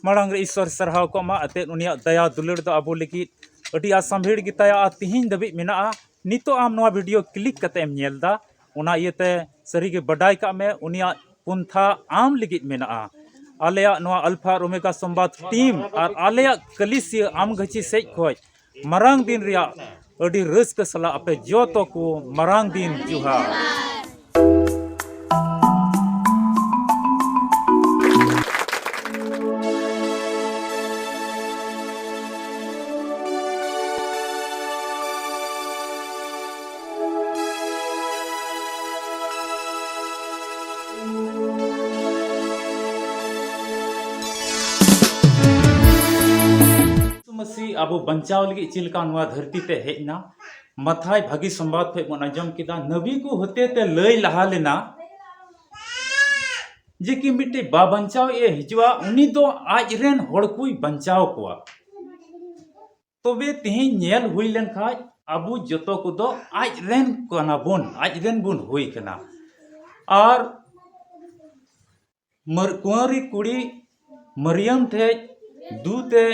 मांग ईश्वर सरहाव को मा अते उनिया दया दुलड़ दो अबो लगी अडी आसामभीड़ गिताया तिहिन दबी मेना नितो आम नवा वीडियो क्लिक कते एम नेलदा ओना इयते सरीगे बडाई का में उनिया पुंथा आम लगित मेना आलेया नवा अल्फा रोमेगा संवाद टीम और आलेया कलिसिया आम गची सेज खोज मरांग दिन रिया अडी रस्क सला अपे जोतो को मरांग दिन जुहा अब बचाव लगे चिलका धरती ते हेजना मथाय भागी संवाद पे बन आजम किदा नबी को होते ते लय लहा लेना जे कि मिट्टे बा बचाव ए हिजवा उनी दो आज रेन होड़ कोई बचाव कोआ तबे तिहि नेल हुई लेन खाय अबु जतो को दो आज रेन कना बुन हुई कना और कुंवारी कुड़ी मरियम थे दूते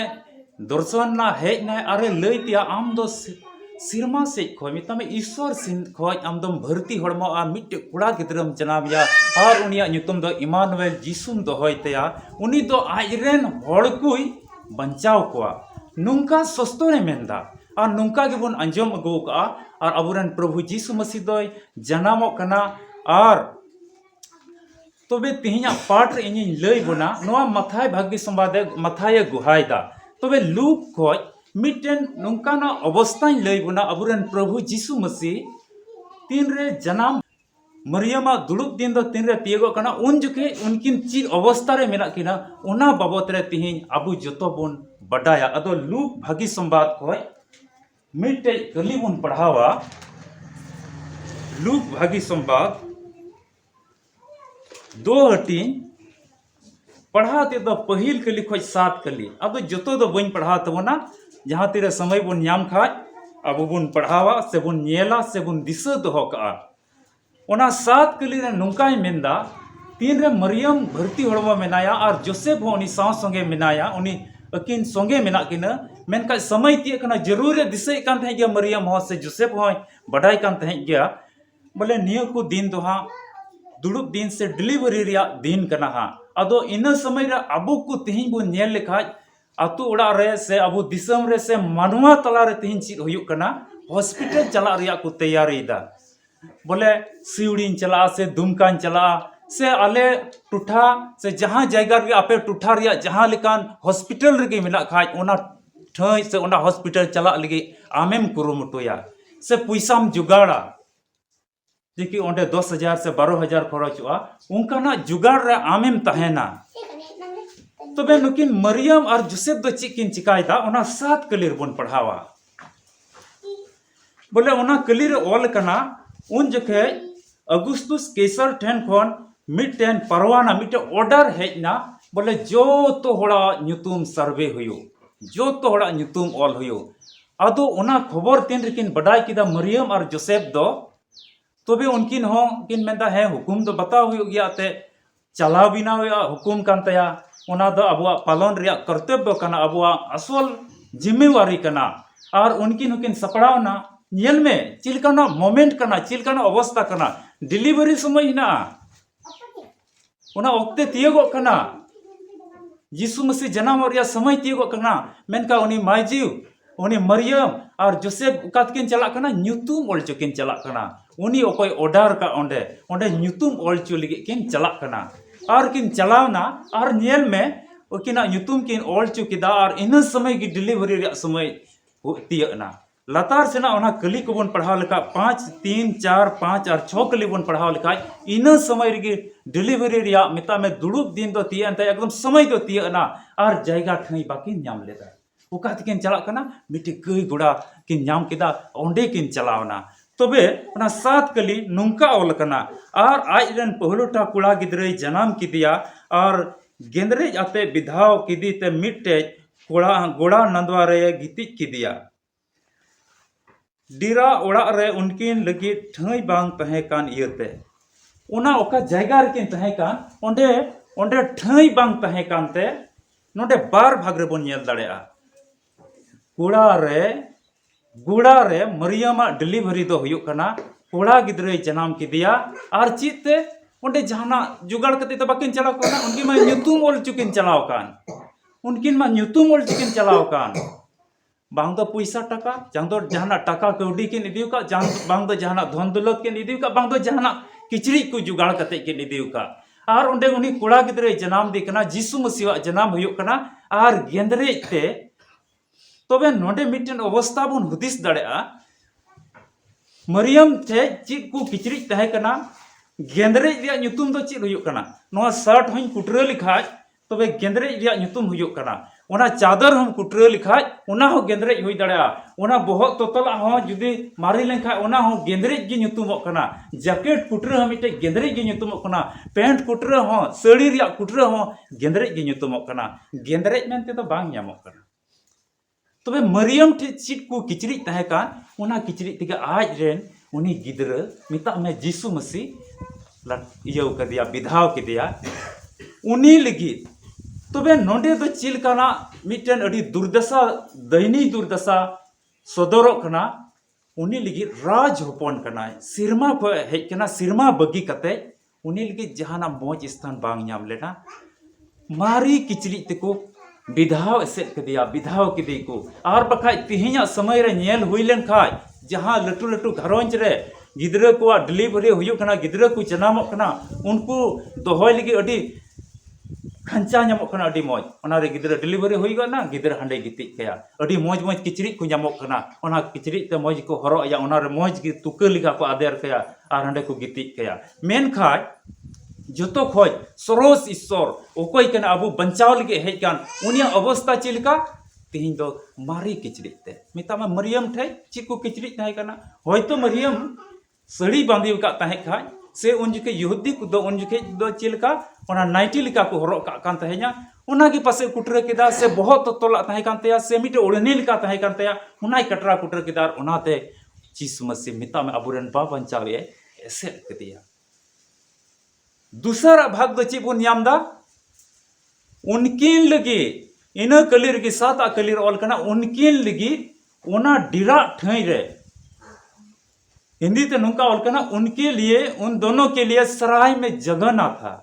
दर्शन ना हेज ना अरे लय तिया आम दो सिरमा से खोय मितामे ईश्वर सिन खोय आम दम भर्ती हड़मो आ मिट्टे कुड़ा गिद्रम जनाबिया और उनिया नुतुम दो इमानुएल जिसुम दो होय तया उनी दो आजरेन हड़ कुई बंचाव कोआ नुंका सस्तो ने मेंदा और नुंका गेबुन अंजम अगो का और अबुरन प्रभु जीसु मसीह दोय जनामो कना और तबे तिहिया पाठ रे इनि लय बोना नोआ मथाय भाग्य संवादे मथाय गुहायदा तबे लूक खोज मिटेन नुंकाना अवस्था लय बोना अबुरन प्रभु जीसु मसीह तीन रे जनाम मरियमा दुलुक दिन दो तीन रे तियगो कना उन जुके उनकिन चीज अवस्था रे मेना किना उना बाबत रे तिहिन अबु जतो बोन बडाया अदो लूक भागी संवाद खोज मिटे कली बोन पढ़ावा लूक भागी संवाद दो हटिन पढ़ाते तो पहिल कली खोज 7 कली अब जो दो बन पढ़ा तबना जहाँ तेरे समय बन नाम खाज अब बन पढ़ावा से बन नेला से बन दिशा दोहो का ओना 7 कली रे नुंकाय मेंदा तीन रे मरियम भर्ती हड़मा मेनाया और जोसेफ हो उनी साव संगे मेनाया उनी अकिन संगे मेना किना मेनका समय तिय कना जरूर दिशा कान थे गया मरियम हो से जोसेफ हो बडाई कान थे गया बोले नियो को दिन दोहा दुड़ुब दिन से डिलीवरी रिया दिन कना हा अदो इन समय रे अबु को तिहिन बो नेल लेखाज आतु उड़ा रे से अबु दिसम रे से मानवा तला रे तिहिन चीज हुयुक कना हॉस्पिटल चला रिया को तैयारी दा बोले सिउड़ीन चला से दुमकान चला से आले टुठा से जहां जायगा रे आपे टुठा रिया जहां लेकान हॉस्पिटल रे मेना खाज ओना ठई से ओना हॉस्पिटल चला लगी आमेम कुरुमुटुया से पैसाम जुगाड़ा जेकि ओंडे 10,000 से 12,000 खरचुआ उनका जुगाड़ रे आमेम तहेना तबे नुकिन मरियम और जोसेफ दो चिकिन चिकायदा ओना 7 कलीर बन पढ़ावा बोले ओना कलीर ओल कना उन जखे अगुस्तुस केसर ठेन खोन मिटेन परवाना मिटे ऑर्डर हेजना बोले जो तो होड़ा नुतुम सर्वे हुयो जो तो होड़ा नुतुम ऑल हुयो अदो ओना खबर तीन रिकिन बडाई किदा मरियम और जोसेफ दो तबे उनकिन हो किन मेंदा है हुकुम तो बताओ हुयो गया ते चलाव बिना हुकुम कान तया ओना दो अबुआ पालन रिया कर्तव्य कना अबुआ असल जिम्मेवारी कना और उनकिन हुकिन सपड़ावना नेल में चिलकाना मोमेंट कना चिलकाना अवस्था कना डिलीवरी समय हिना ओना ओक्ते तियगो कना यीशु मसीह जन्म रिया समय तियगो कना मेनका उनी मायजीव उनी मरियम और जोसेफ उकातकिन चला कना न्यूतुम ओल चुकिन चला कना उनी ओकोय ऑर्डर का ओंडे ओंडे न्यूतुम ओल चु लगी किन चला कना और किन चलावना और नेल में ओकिना न्यूतुम किन ओल चु किदा और इन समय की डिलीवरी रे समय तियना लतार सेना ओना कली को बन पढ़ाव लेका 5 3 4 5 और 6 कली बन पढ़ाव लेका इन समय रे डिलीवरी रिया मिता में दुड़ुब दिन दो तियन त एकदम समय दो तियना और जायगा ठई बाकी नाम लेदा उकात किन चला कना मिट्टी कई गुड़ा किन नाम किदा ओंडे किन चलावना तबे ओना 7 कली नुंका ओल कना और आज रन पहलुटा कुड़ा गिद्रई जन्म किदिया और गेंद्रे आते विधाव किदी ते मिट्टे कुड़ा गोड़ा नंदवा रे गिति किदिया डीरा ओड़ा रे उनकिन लगी ठई बांग तहे कान इयते ओना ओका जायगा रे किन तहे कान ओंडे ठई बांग तहे कानते नोडे बार भाग रे बोन नेल दाड़ेया गुड़ा रे मरियम डिलीवरी दो हुयुक कना कोड़ा गिद्रे जनाम किदिया और चीते उनके जहाना जुगाड़ कते तो बाकिन चलाव कान उनकी मा ᱧᱩᱛᱩᱢ ᱚᱞ चुकिन चलाव कान उनकिन मा ᱧᱩᱛᱩᱢ ᱚᱞ चुकिन चलाव कान बांग दो पैसा टाका जांग दो जहाना टाका कौडी किन इदिउ का बांग दो जहाना धन दौलत किन इदिउ का बांग दो जहाना किचड़ी को जुगाड़ कते किन इदिउ का और उनडे उनी कोड़ा गिद्रे जनाम दी कना जीसु मसीह जनाम हुयुक कना और गेंद्रे ते तबे नोडे मिटन अवस्था बुन हुदिस दाड़ेया मरियम थे चीज को किचड़ी तहे कना गेंद्रे रिया ᱧᱩᱛᱩᱢ दो चीज हुयुक कना नोआ शर्ट हई कुटरा लिखाज तबे गेंद्रे रिया ᱧᱩᱛᱩᱢ हुयुक कना ओना चादर हम कुटरा लिखाज ओना हो गेंद्रे हुई दाड़ेया ओना बोहत तोतला हो जुदी मारी लेखा ओना हो गेंद्रे गी ᱧᱩᱛᱩᱢᱚᱜ कना जैकेट कुटरा हम मिटे गेंद्रे गी ᱧᱩᱛᱩᱢᱚᱜ कना पैंट कुटरा हो साड़ी रिया कुटरा हो गेंद्रे गी ᱧᱩᱛᱩᱢᱚᱜ कना गेंद्रे मेनते तो बांग ᱧᱟᱢᱚᱜ कना तबे मरियम ठे चीज को किचड़ी तहे का ओना किचड़ी तिगे आज रेन उनी गिद्र मिता में जीसु मसीह इयौ कदिया विधाव किदिया उनी लगी तबे नोडे दो चिल काना मिटन अडी दुर्दशा दैनी दुर्दशा सदरो कना उनी लगी राज होपन कना सिरमा को हेज कना सिरमा बगी कते उनी लगी जहाना मोज स्थान बांग ᱧᱟᱢ लेना मारी किचड़ी तको विधाव एसेट कदिया विधाव किदी को और बखा तिहिया समय रे नेल हुई लेन खाय जहां लटू लटू घरोंज रे गिद्रा को डिलीवरी हुयुक कना गिद्रा को जनामोक कना उनको दोहय लगी अडी खंचा ᱧᱟᱢᱚᱜ कना अडी मौज ओना रे गिद्रा डिलीवरी हुई गना गिद्रा हंडे गिति कया अडी मौज मौज किचड़ी को ᱧᱟᱢᱚᱜ कना ओना किचड़ी ते मौज को हरो या ओना रे मौज की तुका लिखा को आदेर कया और हंडे को गिति कया मेन खाय जोतो खोज सरोस ईश्वर ओकोय कना अबु बंचाव लगे हेज कान उनिया अवस्था चिलका तिहिं दो मारी किचड़ी ते मिता में मरियम ठे ची को किचड़ी तहे कना होयतो मरियम सड़ी बांधी का तहे खाय से उन जुके यहूदी को दो उन जुके दो चिलका ओना नाइटी लिका को हरो का कान तहे냐 ओना की पासे कुटरे केदा से बहुत तोला तहे कान तया से मिटे ओड़नी लिका तहे कान तया ओनाय कटरा कुटरे केदार ओनाते जीसु मसीह मिता में अबुरन बा बंचावे ऐसे कदिया दूसरा भाग दो ची बुन यामदा उनकिन लगी इन कलीर की सात कलीर ऑल कना उनकिन लगी ओना डिरा ठई रे हिंदी ते नुका ऑल कना उनके लिए उन दोनों के लिए सराय में जगह ना था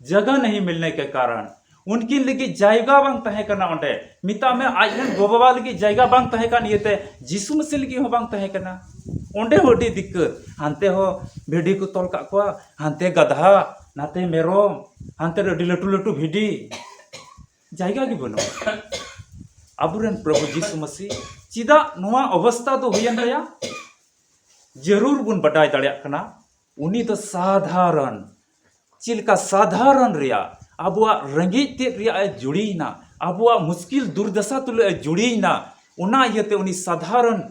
जगह नहीं मिलने के कारण उनकिन लगी जायगा बांग तहे कना ओंडे मिता में आजन गोबाबा लगी जायगा बांग तहे कान येते जीसु मसीह लगी हो बांग तहे कना ओंडे होडी दिक्कत हानते हो भेड़ी को तोल का को हानते गधा नाते मेरोम हानते अडी लटू लटू भिडी जायगा की बनो अबुरन प्रभु जीसु मसीह चिदा नुआ अवस्था तो हुयन रया जरूर बुन बटाई दाड़िया कना उनी तो साधारण चिलका साधारण रिया अबुआ रंगीत ते रिया जुड़ीना अबुआ मुश्किल दुर्दशा तुले जुड़ीना उना यते उनी साधारण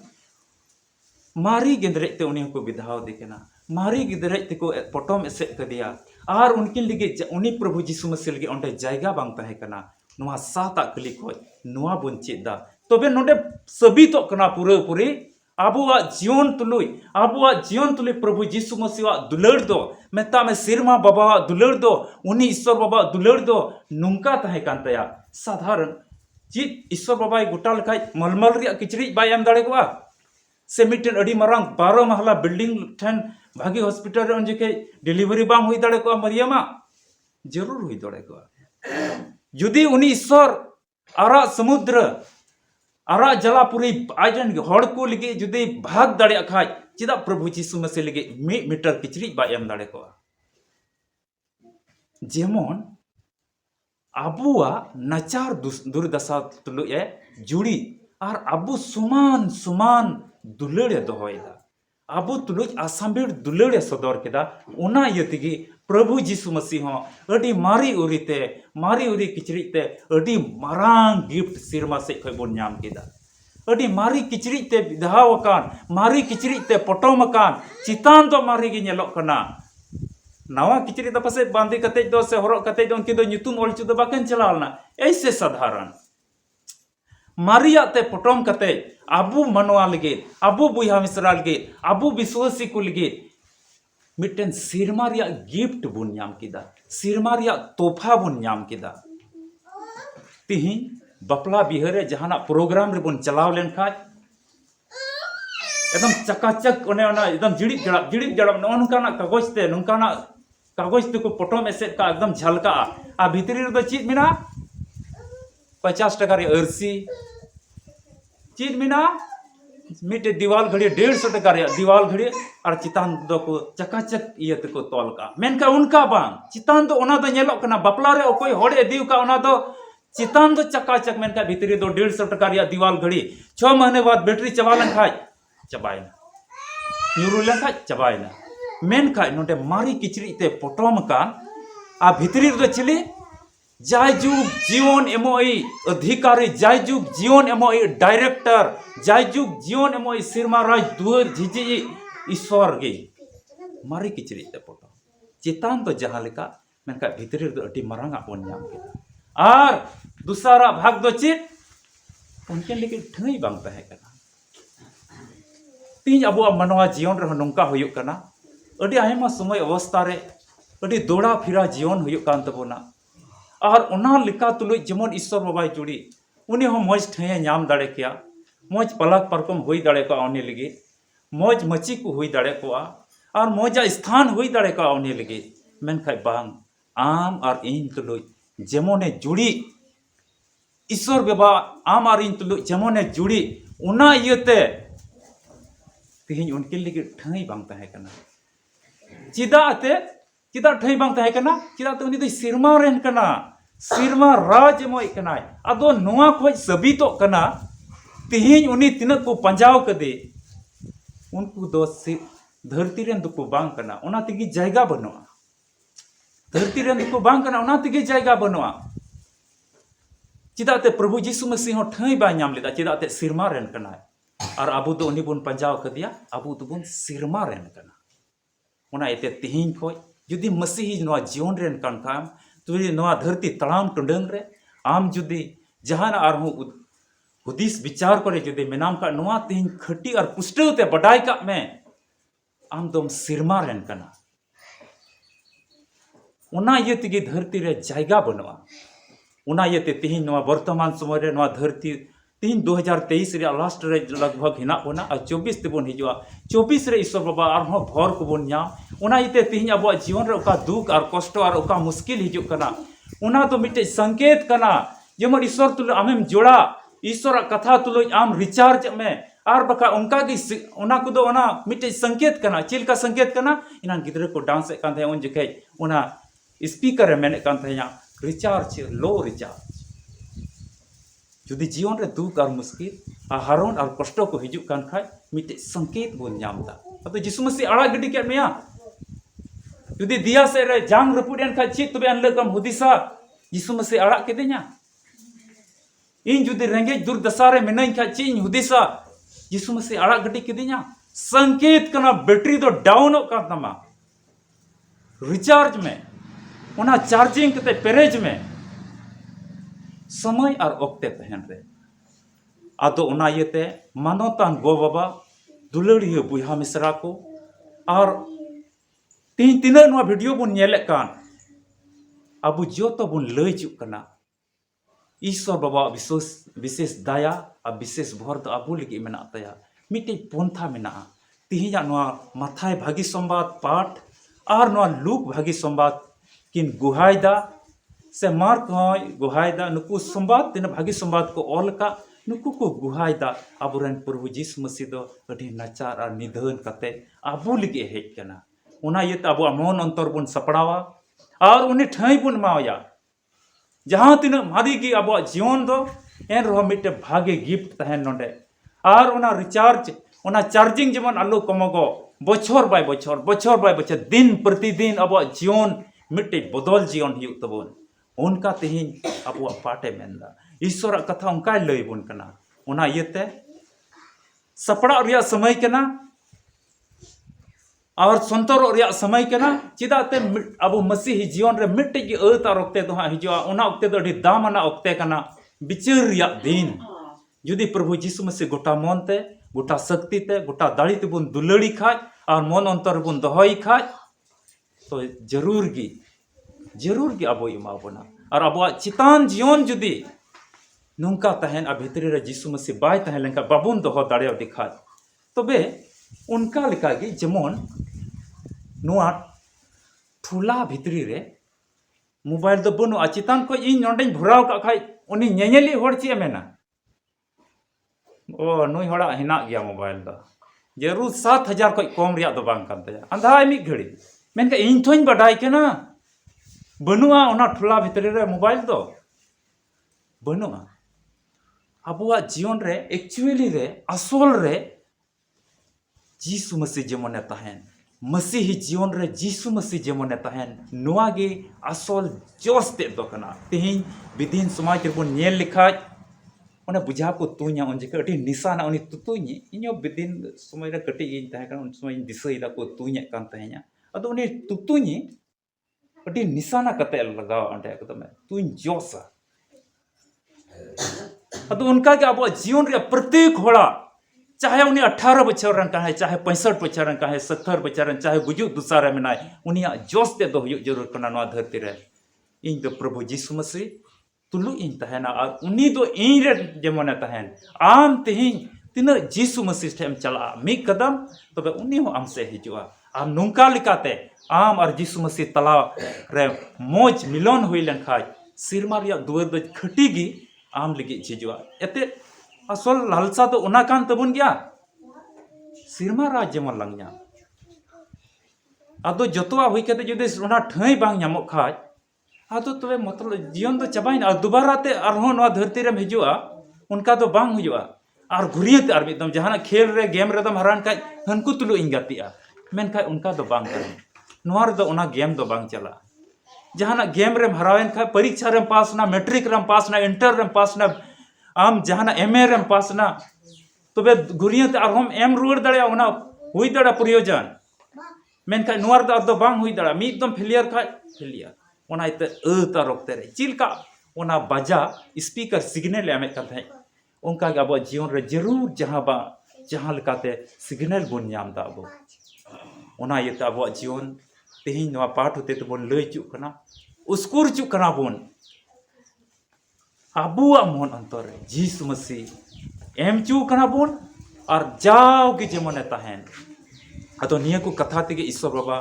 मारी गिद्रे ते उनी को विधाव दिकेना मारी गिद्रे ते को पटम एसे कदिया और उनकिन लगे उनी प्रभु जीसु मसीह लगे ओंडे जायगा बांग तहे कना नुआ साता कली खोज नुआ बुन चेदा तबे नोडे सबितो कना पूरे पूरी अबुआ जीवन तुलुई प्रभु जीसु मसीह दुलड़ दो मेता में सिरमा बाबा दुलड़ दो उनी ईश्वर बाबा दुलड़ दो नुंका तहे कान तया साधारण चीज ईश्वर बाबा गोटा लखाय मलमल रिया किचड़ी बाय एम दाड़े कोआ से मिटन अडी मारांग 12 महला बिल्डिंग ठन भागी हॉस्पिटल रे उनके डिलीवरी बांग हुई दाड़े कोआ मरियमा जरूर हुई दाड़े कोआ जुदी उनी ईश्वर आरा समुद्र आरा जलापुरी आजन हड़ को लगे जुदी भाग दाड़े खाय चिदा प्रभु जीसु मसीह लगे 1 मीटर किचड़ी बाय एम दाड़े कोआ जेमन अबुआ नचार दुर्दशा तुलुए जुड़ी और अबु सुमान सुमान दुलड़े दोहयदा अबु तुलुज आसामबीर दुलड़े सदर केदा ओना यतिगी प्रभु जीसु मसीह हो अडी मारी उरी किचड़ी ते अडी मारांग गिफ्ट सिरमा से खय बोन नाम केदा अडी मारी किचड़ी ते विधाव कान मारी किचड़ी ते पटोम कान चितान तो मारी गे नेलोक कना नवा किचड़ी तो पासे बांधी कते दो से हरक कते दो उनकी दो ᱧᱩᱛᱩᱢ ऑल चुद बाकन चलावना ऐसे साधारण मारिया ते पटोम कते अबु मनवा लगे अबु बुया मिश्रा लगे अबु विश्वासी को लगे मिटन सिरमा गिफ्ट बुन नाम किदा सिरमा तोहफा बुन नाम किदा तिहिं बपला बिहारे जहाना प्रोग्राम रे बन चलाव लेन खाज एकदम चकाचक ओने ओना एकदम जिड़िप जड़प नोनकाना कागज ते को पटम एसेट का एकदम झलका आ भीतरी रे चीज मिना 50 टका रे अरसी चीज मिना मिटे दीवाल घड़ी 150 टका रे दीवाल घड़ी और चितान दो को चकाचक इये ते को तोल का मेनका उनका बांग चितान दो ओना दो नेलो कना बपला रे ओकोय होड़े दिउ का ओना दो चितान दो चकाचक मेनका भीतरी दो 150 टका रे दीवाल घड़ी 6 महीने बाद बैटरी चबा लन खाय चबायना न्यूरू लन खाय चबायना मेन खाय नोटे मारी किचरी ते पटम कान आ भीतरी रे चिली जायजुग जीवन एमओई अधिकारी जायजुग जीवन एमओई डायरेक्टर जायजुग जीवन एमओई सिरमा राज दुआर झिझी ईश्वर गे मारी किचरी ते पटम चितान तो जहां लेका मेनका भीतरी रे अति मारांगा बोन नाम के आर दूसरा भाग दो चित उनके लेकिन ठई बांग तहे कना तीन अबुआ मनवा जीवन रे नोंका हुयुक कना अड़ी आयमा समय अवस्था रे अड़ी दौड़ा फिरा जीवन हुयुक कान तबोना और ओना लिका तुलुज जेमन ईश्वर बाबाई जुड़ी उनी हो मौज ठे नाम दाड़े किया मौज पलक परकम हुई दाड़े को उनी लगी मौज मची को हुई दाड़े को और मौजा स्थान हुई दाड़े को उनी लगी मेनखाय बांग आम और इन तुलुज जेमने जुड़ी ईश्वर बाबा आम और इन तुलुज जेमने जुड़ी उना इयते तिहिं उनके लगी ठई बांग तहे कना चिदा ठई बांग तहे कना चिदा तो उनी दो सिरमा रेन कना सिरमा राज मोय कना अदो नोआ खोज सबितो कना तिहिं उनी तिना को पंजाव कदे उनको दो धरती रेन दुको बांग कना ओना तिगी जायगा बनुआ धरती रेन दुको बांग कना ओना तिगी जायगा बनुआ चिदा ते प्रभु यीशु मसीह हो ठई बा नाम लेदा चिदा ते सिरमा रेन कना और अबू तो उनी बुन पंजाव कदिया अबू तो बुन सिरमा रेन कना ओना एते तिहिं खोज जुदी मसीही नोआ जीवन रेन कान काम तुरी नोआ धरती तड़ाम टुंडंग रे आम जुदी जहान आरहु हुदिस विचार करे जुदी मेनाम का नोआ तिहिं खटी और पुष्टव ते बडाई का में आम दोम सिरमा रेन कना ओना ये तिगी धरती रे जायगा बनवा ओना ये ते तिहिं नोआ वर्तमान समय रे नोआ धरती तीन 2023 रे लास्ट रे लगभग हिना बोना और 24 तेबन हिजुआ 24 रे ईश्वर बाबा आरहो भर को बोन नाम ओना इते तिहिं अब जीवन रे ओका दुख और कष्ट और ओका मुश्किल हिजु कना ओना तो मिटे संकेत कना जेमन ईश्वर तुल आमेम जोड़ा ईश्वर कथा तुल आम रिचार्ज में और बका उनका की ओना को दो ओना मिटे संकेत कना चिल का संकेत कना इना गिदरे को डांस कान थे उन जखे ओना स्पीकर मेने कान थे रिचार्ज लो रिचार्ज जुदी जीवन रे दुख और मुश्किल हारोन और कष्ट को हिजु कान खाय मिटे संकेत बोन नामदा अतो यीशु मसीह आड़ा गिडी के मेया जुदी दिया से रे जांग रपुडेन खाय चित तबे अनले कम हुदिसा यीशु मसीह आड़ा के दे냐 इन जुदी रेंगे दुर्दशा रे मेनाई खाय चिन हुदिसा यीशु मसीह आड़ा गिडी के दे냐 संकेत कना बैटरी तो डाउन का तमा रिचार्ज में ओना चार्जिंग कते पेरेज में समय और ओक्ते तहन रे आदो ओना येते मानोतान गो बाबा दुलड़िया बुहा मिश्रा को और तीन तीन नोआ वीडियो बुन नेले कान अबु जो तो बुन लय चुक कना ईश्वर बाबा विशेष दया और विशेष भर तो अबु लगी मेना तया मिटे पंथा मेना तिहिया नोआ माथाय भागी संवाद पाठ और नोआ लूक भागी संवाद किन गुहायदा से मार्क होय गुहायदा नुकु संवाद तीन भागी संवाद को ऑल का नुकु को गुहायदा अबुरन प्रभु यीशु मसीह दो अडी नचार और निधन कते अबु लगे हेज कना ओना ये अबु मन अंतर बुन सपड़ावा और उन्हें ठई बुन मावया जहां तीन मादी की अबु जीवन दो एन रहो मिटे भागे गिफ्ट तहन नोंडे और ओना रिचार्ज ओना चार्जिंग जेमन आलू कमगो बछर बाय बछर दिन प्रतिदिन अबु जीवन मिटे बदल जीवन हियु तबन उनका तिहिं अब पाटे मेंदा ईश्वर कथा उनका लय बन कना ओना इयते सपड़ा रिया समय कना और संतर रिया समय कना चिदाते अब मसीही जीवन रे मिट्टी की अतार ओक्ते तो हिजुआ ओना ओक्ते तो अडी दामना ओक्ते कना बिचार रिया दिन जुदी प्रभु यीशु मसीह गोटा मनते गोटा शक्ति ते गोटा दाड़ी ते बुन दुलड़ी खाज और मन अंतर बुन दहई खाज तो जरूर गी अब इमा बोना और अब चितान जीवन जुदी नौका तहन आ भितरी रे जीसु मसीह बाय तहन लेंका बाबुन दोहो दाड़े दिखा तबे उनका लेका गे जेमन नोआ ठुला भितरी रे मोबाइल दो बनु चितान को इन नोंडे भराव का खाय उनी नेनेली होड़ ची मेना ओ नुई होड़ा हिना गया मोबाइल दा जरूर 7,000 को कम रिया दो बांग कान तया अंधा मी घड़ी मेनका इन थोइन बडाई केना बनुआ ओना ठुला भितरी रे मोबाइल दो बनुआ अबुआ जीवन रे एक्चुअली रे असोल रे जीसु मसीह जेमने तहन मसीही जीवन रे जीसु मसीह जेमने तहन नुआ गे असोल जोस ते दो कना तेहिन विदिन समाज रे बन नेल लिखा ओने बुझा को तुኛ उन जके अटी निशाना उनी तुतुñi इñो विदिन समय रे कटी इन तहे कन उन समय दिसैदा को तुñe कान तहेña अदो उनी तुतुñi अटी निशाना कते लगाव अंडे एकदम तुñ जोसा अदो उनका के अब जीवन रे प्रत्येक होड़ा चाहे उन्हें 18 बच्चर रन का है चाहे 65 बच्चर रन का है 70 बच्चर रन चाहे गुजु दुसारे में नाय उनिया जोश ते दो हुयो जरूर कना नवा धरती रे इन तो प्रभु यीशु मसीह तुलु इन तहना और उनी दो इन रे जेमने तहन आम तेहिं तिना यीशु मसीह ठेम चला मी कदम तबे उनी हो आम से हिजुआ आम नुंका लिकाते आम और यीशु मसीह तला रे मोज मिलन हुई लन खाय सिरमा रिया दुवर द खटीगी आम लगी हिजुआ एते असल लालसा तो उना कान तबुन गया सिरमा राज जेमन लंगया आदो जतवा हुई कते जदि उना ठई बांग ᱧᱟᱢᱚᱜ खाय आदो तबे मतलब जीवन तो चबाइन और दोबारा ते अरहो नवा धरती रे हिजुआ उनका तो बांग हुजुआ और घुरियते और एकदम जहाना खेल रे गेम रे दम हरान खाय हनको तुलु इन गतिया मेन खाय उनका तो बांग कर नवा रे दो उना गेम दो बांग चला जहाना गेम रे हरावेन खाय परीक्षा रे पास ना मैट्रिक रे पास ना इंटर रे पास ना आम जहाना एमए रे पास ना तबे घुरियते और हम एम रुवर दड़े उना हुई दड़ा प्रयोजन मेन खाय नवा रे दो बांग हुई दड़ा मी एकदम फेलियर खाय फेलियर ओना इते अता रोकते रे चिलका ओना बाजा स्पीकर सिग्नल एमे कथे उनका के अब जीवन रे जरूर जहां लकाते सिग्नल बोन नाम दा अब ओना इते अब जीवन तेहिन नवा पाठ होते तो बोन लई चुक कना उसकुर चुक कना बोन अबुआ मन अंतर रे यीशु मसीह एम चु कना बोन और जाओ के जेमने तहन अतो निया को कथा तेगे ईश्वर बाबा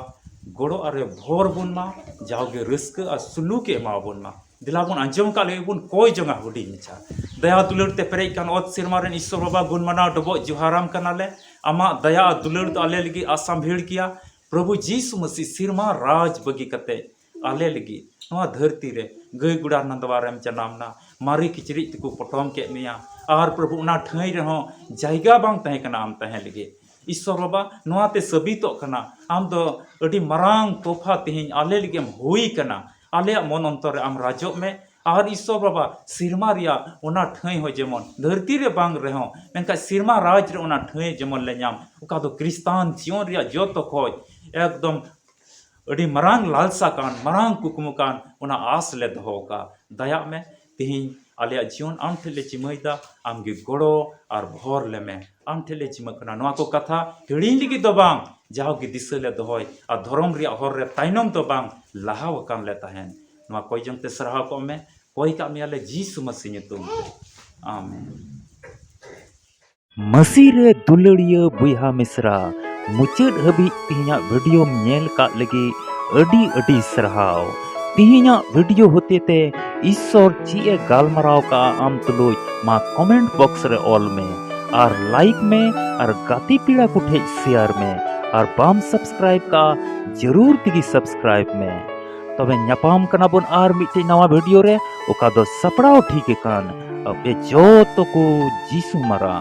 गोड़ो अरे भोर बुन मा जाओगे रिस्क और सुलूक एमा बुन मा दिला बुन अंजम का ले बुन कोई जगह हुडी मिछा दया दुलड़ ते पेरे कान ओत सिरमा रे ईश्वर बाबा गुण मना डबो जुहाराम कनाले आमा दया दुलड़ तो आले लगी आसाम भीड़ किया प्रभु यीशु मसीह सिरमा राज बगी कते आले लगी नवा धरती रे गई गुड़ा नंदवारम जनामना मारी किचरी तको पटोम के मिया और प्रभु उना ठई रे हो जायगा बांग तहे कना आम तहे लगी ईश्वर बाबा नवाते सबितो कना आम दो अडी मरांग तोहफा तेहिं आले लिगेम हुई कना आले मन अंतर आम राजो में और ईश्वर बाबा सिरमा रिया ओना ठई हो जेमन धरती रे बांग रहो मेनका सिरमा राज रे ओना ठई जेमन ले नाम ओका दो क्रिस्तान जीवन रिया जतो खोज एकदम अडी मरांग लालसा कान मरांग कुकुम कान ओना आस ले दहो का दया में तेहिं आले जीवन आम ठेले चिमैदा आमगे गोड़ो और भोर ले में आम ठेले चिमकना नवा को कथा हिड़िन लिगी दो बांग जाओगे दिसले दोहय और धर्म रिया हर रे ताइनम तो बांग लहाव कान ले तहन नवा कोई जंते सरहा को में कोई का मियाले यीशु मसीह नितुम आमेन मसीह रे दुलड़िया बुया मिश्रा मुचाद हबी तिहिना वीडियो नेल का लगी अडी अडी सरहाव तिहिना वीडियो होते ते ईश्वर ची गालमराव का आम तुलुज मा कमेंट बॉक्स रे ऑल में और लाइक में और गाती पीड़ा को ठे शेयर में और बाम सब्सक्राइब का जरूर तिगी सब्सक्राइब में तबे न्यापाम कना बोन आर मिटे नवा वीडियो रे ओका दो सपड़ाव ठीक कान अब जो तो को जीसु मरा।